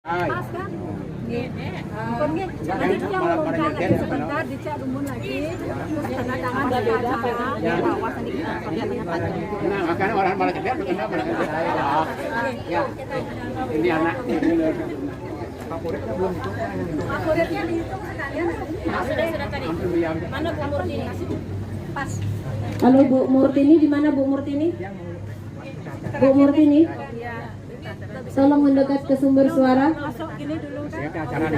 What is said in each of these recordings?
Pas kan? Pokoknya nanti yang ngomongkan lagi sebentar dicek rumun lagi terus tanda tangan dari acara bawah tadi kelihatannya panjang. Nah, makanya orang malah cedek berkena pada ya. Ini anak favoritnya belum itu. Favoritnya dihitung sekalian. Sudah tadi. Mana Bu Murtini? Pas. Halo Bu Murtini, di mana Bu Murtini? Bu Murtini? Tolong mendekat ke sumber suara. Masuk gini dulu. Ya, ke acara di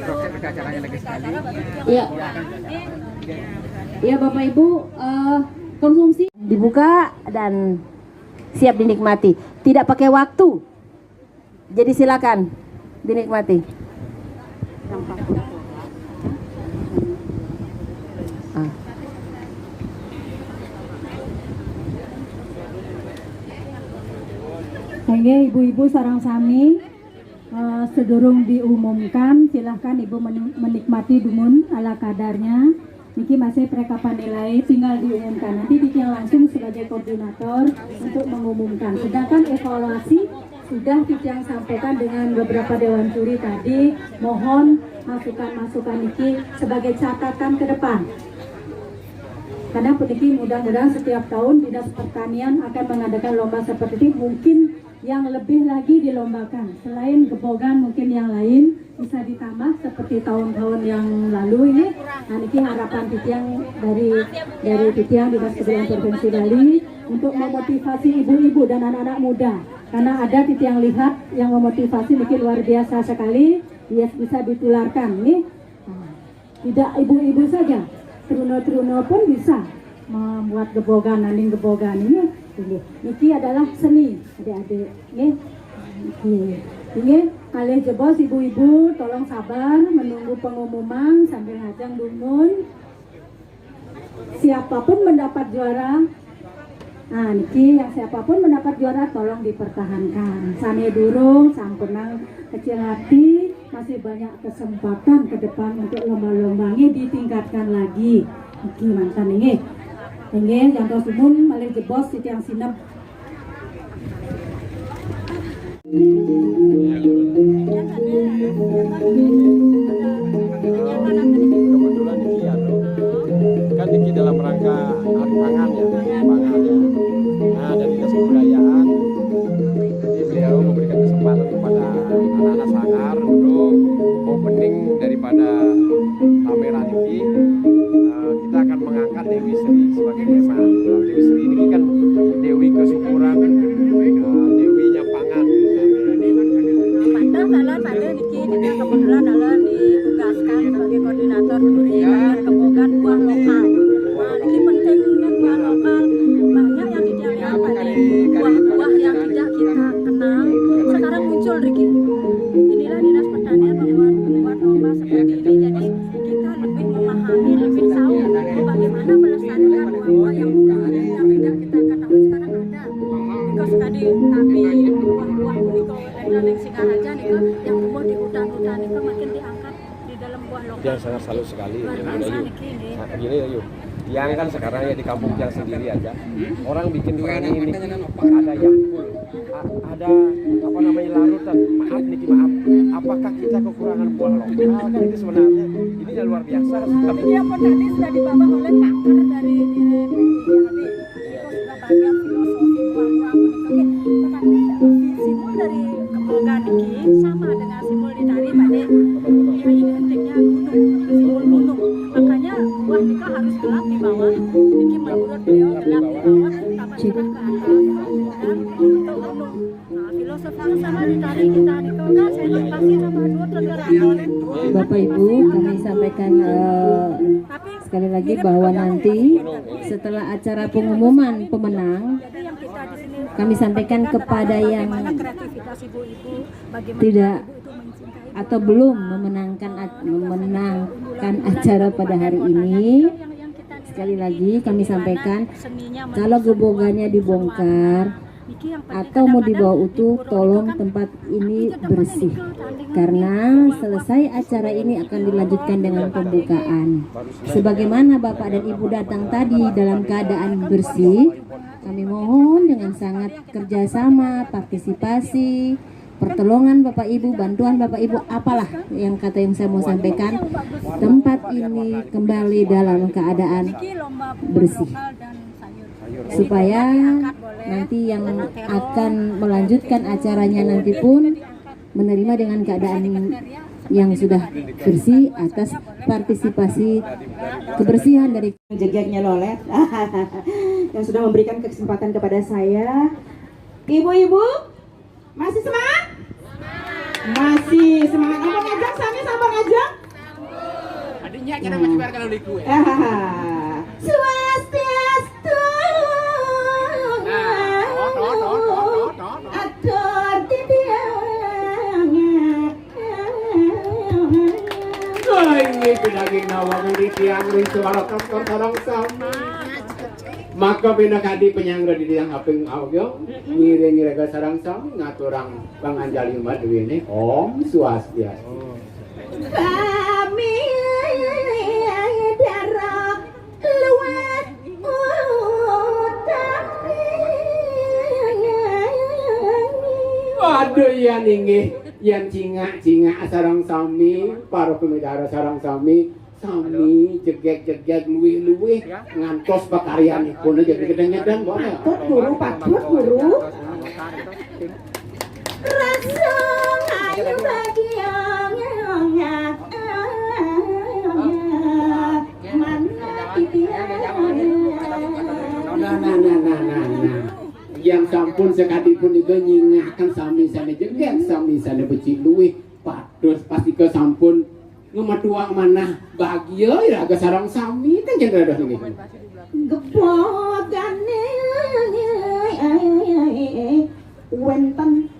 acaranya lagi sekali. Iya. Iya Bapak Ibu, konsumsi dibuka dan siap dinikmati. Tidak pakai waktu. Jadi silakan dinikmati. Oke, ibu-ibu sarang sami, sedurung diumumkan, silahkan ibu menikmati dumun ala kadarnya. Niki masih perekapan nilai, tinggal diumumkan. Nanti Diki langsung sebagai koordinator untuk mengumumkan. Sedangkan evaluasi sudah Diki yang sampaikan dengan beberapa dewan juri tadi. Mohon masukan-masukan Niki sebagai catatan ke depan. Karena Niki mudah-mudahan setiap tahun Dinas Pertanian akan mengadakan lomba seperti ini. Mungkin yang lebih lagi dilombakan. Selain gebogan mungkin yang lain bisa ditambah seperti tahun-tahun yang lalu ini. Nah, ini harapan Titiang dari Titiang Dinas Kebudayaan Provinsi Bali untuk memotivasi ibu-ibu dan anak-anak muda. Karena ada Titiang lihat yang memotivasi mungkin luar biasa sekali. Dia bisa ditularkan. Ini tidak ibu-ibu saja, truno-truno pun bisa membuat gebogan, nanding gebogan ini. Niki adalah seni, adik-adik. Ini kalian jebos ibu-ibu, tolong sabar menunggu pengumuman sambil ngajang dumun. Siapapun mendapat juara, nah niki yang siapapun mendapat juara tolong dipertahankan. Sane durung, sampunang kecil hati, masih banyak kesempatan ke depan untuk lomba-lombanya ditingkatkan lagi. Niki mantan ini. Ingin yang sumun malih jebos Titiang sinep. Kebetulan Diki kan Diki dalam rangka hari pangan ya, pangannya. Nah, dari Dinas Kebudayaan, jadi beliau memberikan kesempatan kepada anak-anak Sanggar untuk opening daripada pameran ini. Kita akan mengangkat Dewi Sri sebagai tema. Dewi Sri ini kan Dewi kesuburan, Dewinya pangan. Pandang dalam pada Niki Titiang kebetulan adalah ditugaskan sebagai koordinator bagian gebogan buah lokal. Nah, Niki penting buah lokal. Banyak yang tidak lihat pada buah-buah yang tidak kita kenal. Sekarang muncul Riki. Inilah Dinas Pertanian membuat lomba seperti ini. Jadi kita lebih memahami, lebih tahu bagaimana melestarikan buah-buah yang tidak kita ketahui sekarang ada. Because tadi kami buah-buah Niko dan Singaraja Niko yang tumbuh di hutan-hutan Niko makin diangkat di dalam buah lokal. Dia sangat salut sekali. Luar biasa Niki ini. Nah, begini ya Yuk. Yang kan sekarang ya di kampung yang sendiri aja. Orang bikin ini ada yang ada apa namanya larutan. Maaf Niki maaf. Apakah kita kekurangan buah lokal? Kan itu sebenarnya ini yang luar biasa. Tapi dia pun tadi sudah dibawa oleh pakar dari tadi. Itu sudah banyak filosofi buah-buah unik. Tetapi simbol dari kebogan Niki sama dengan simbol di tari pada dia identiknya gunung, simbol gunung. Makanya buah Niko harus gelap di bawah. Niki menurut beliau gelap di bawah, tambah cerah ke atas dan untuk gunung. Nah, filosofinya sama di tari kita Niko kan saya kasih sama dua tergerakan. Bapak Ibu, kami sampaikan sekali lagi bahwa nanti setelah acara pengumuman pemenang, kami sampaikan kepada yang tidak atau belum memenangkan acara pada hari ini. Sekali lagi kami sampaikan, kalau gebogannya dibongkar atau mau dibawa utuh, tolong tempat ini bersih, karena selesai acara ini akan dilanjutkan dengan pembukaan. Sebagaimana Bapak dan Ibu datang tadi dalam keadaan bersih, kami mohon dengan sangat kerjasama, partisipasi pertolongan Bapak Ibu, bantuan Bapak Ibu, apalah yang kata yang saya mau sampaikan, tempat ini kembali dalam keadaan bersih, supaya nanti yang akan melanjutkan acaranya nanti pun menerima dengan keadaan yang sudah bersih atas partisipasi kebersihan dari jegeknya Lolet yang sudah memberikan kesempatan kepada saya. Ibu-ibu masih semangat? Masih semangat. Sambung ngajak, Sami sambung ngajak. Adiknya cara masih bar kalau liku. Swastiastu. Atur tidiang. Ini pinaging nawang di tiang ring suara kapal sarang sama. Maka pinakadi penyangga di tiang apeng audio ngire-ngire ke sarang sama ngaturang panganjali umat ini Om Swastiastu. Kami darah luwet utami. Aduh ya ningi yang cinga sarang sami para pemidara sarang sami jegek luwih ngantos pakaryanipun aja gedeng-gedeng boleh. Patut guru. Rasa ayu bagi yang mana Nah. Yang sampun sekadipun itu nyingakan sami sana jegek sami sana becik luwih patus pasti ke sampun ngematuang mana bahagia ya ke sarang sami kan jangan ada lagi gepogane wenten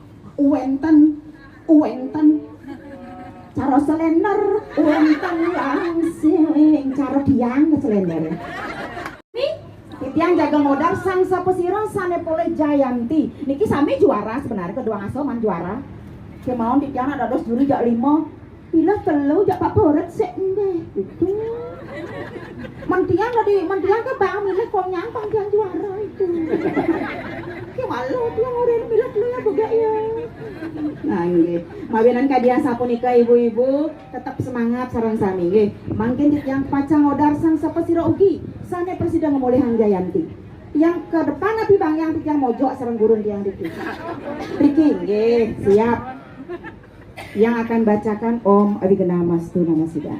cara selender wenten langsing cara diang selender Titiang jaga modal sang sapesira sanepole Jayanti niki sami juara sebenarnya kedua ngasoman juara kemauan titiang ada dos juri jak 5 pilih telu jak 4 boret sik nggih itu mentiang ke bang milih konyang panggian juara itu ki malu tiang orang milih telu ya boga ya nah nggih mawinan kadia sapunika ibu-ibu tetap semangat sareng sami nggih mangkin titiang pacang odar sang sapesira ugi sane presiden ngemulihan Jayanti yang ke depan api bang yang titiang mojok sareng gurun tiang Riki nggih siap yang akan bacakan Om Abigena Mastu Namasida.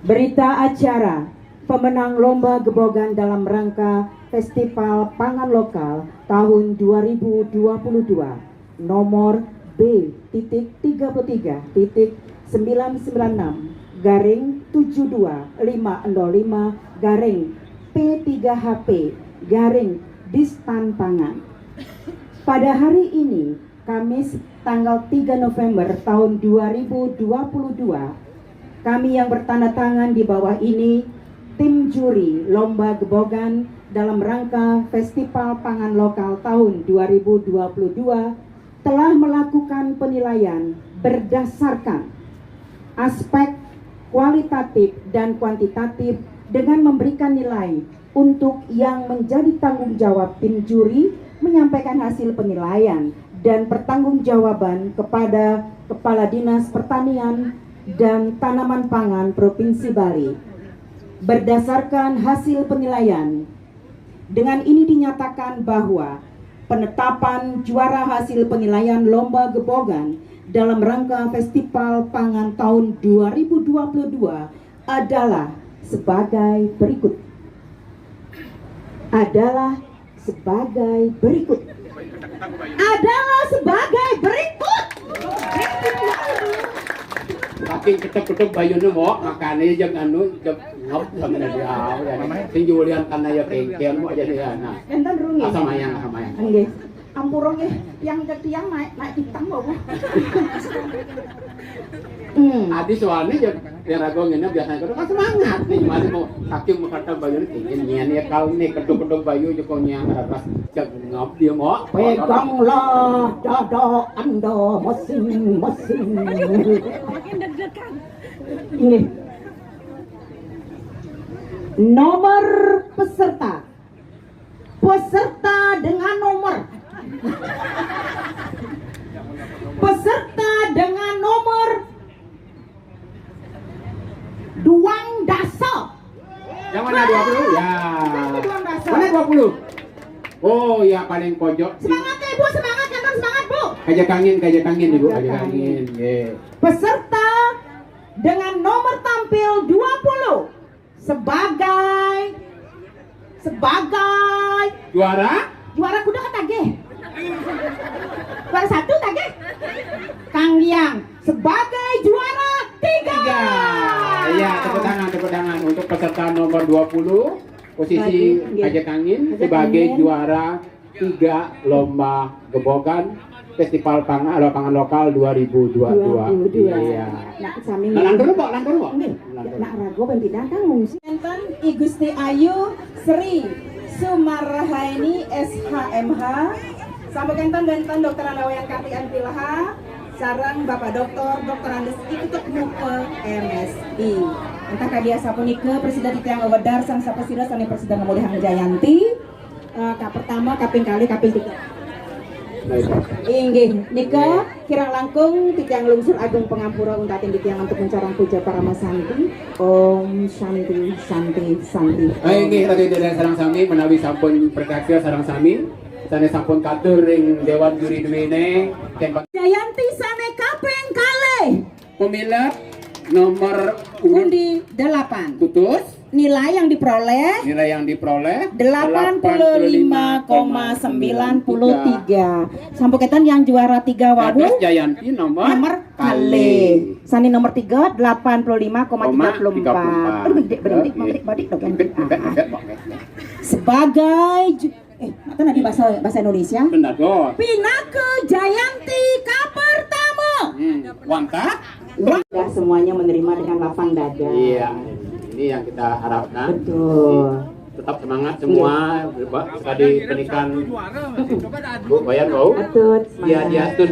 Berita acara pemenang lomba gebogan dalam rangka Festival Pangan Lokal tahun 2022 nomor B.5.2.505/P3HP-Distan Pangan. Pada hari ini Kamis tanggal 3 November tahun 2022, kami yang bertanda tangan di bawah ini, tim juri Lomba Gebogan dalam rangka Festival Pangan Lokal tahun 2022 telah melakukan penilaian berdasarkan aspek kualitatif dan kuantitatif dengan memberikan nilai untuk yang menjadi tanggung jawab tim juri menyampaikan hasil penilaian dan pertanggungjawaban kepada Kepala Dinas Pertanian dan Tanaman Pangan Provinsi Bali. Berdasarkan hasil penilaian, dengan ini dinyatakan bahwa penetapan juara hasil penilaian Lomba Gebogan dalam rangka Festival Pangan tahun 2022 adalah sebagai berikut. Saking ketek-ketek bayune mo makane jeung anu ngop sama dia ya sing julian kana ya kengkel mo aja dia nah enten rungi samayang nggih ampura nggih tiang naik kitang kok adi soalnya ya rago ngene biasanya kan semangat nih mari mau saking mau kata bayune tinggi nyen ya kal nih ketuk-ketuk bayu jeko nyang raras cek ngop dia mo peganglah dada anda masing-masing ini nomor peserta dengan nomor peserta dengan nomor Duang Daso. Yang mana 20? Ya. Duang Daso. Mana 20? Oh ya paling pojok. Semangat ya Ibu, semangat kan semangat Bu. Kajak angin Ibu, kajak angin. Yeah. Peserta dengan nomor tampil 20 sebagai juara kuda kan Tage. Juara 1 Tage. Kang Yang sebagai juara 3. Iya, tepuk tangan untuk peserta nomor 20 posisi kajak angin sebagai juara 3 lomba gebogan Festival Pangan Lokal 2022. Iya. Nak sami Langkung Pak. nak rago ben tidak Kang mungsi. Enten I Gusti Ayu Sri Sumarhaini SHMH. Sampun enten benten Dr. Andawayan Kartian Pilaha sareng Bapak Dr. Andes ikut muke MSI. Entah kadia sapunika Presiden Titiang Wedar sang sapesira sane Presiden Ngamulihang Jayanti. Pertama kaping kali kaping 3. Inggih nika kirang langkung titiang lungsur Agung Pengampura untatin titiang untuk mencorong puja para masanti. Om Shanti Shanti Shanti. Inggih tadi dari sareng sami menawi sampun perkasia sareng sami sane sampun katur ring Dewan Juri duwene kembang Jayanti sane kaping kalih. pemilah nomor Undi 8. putus Nilai yang diperoleh 85,93. Sampuketan yang juara 3 wabu Dados Jayanti nomor kalih. Sani nomor 3 85,34. Aduh badik dong. Sebagai mata di bahasa Indonesia. benar God. Pinake Jayanti ka pertama. Wangka? Ya semuanya menerima dengan lapang dada. Iya. Ini yang kita harapkan. Betul. Tetap semangat semua. Tadi pernikahan Bu Bayan mau. Betul. Dia diatur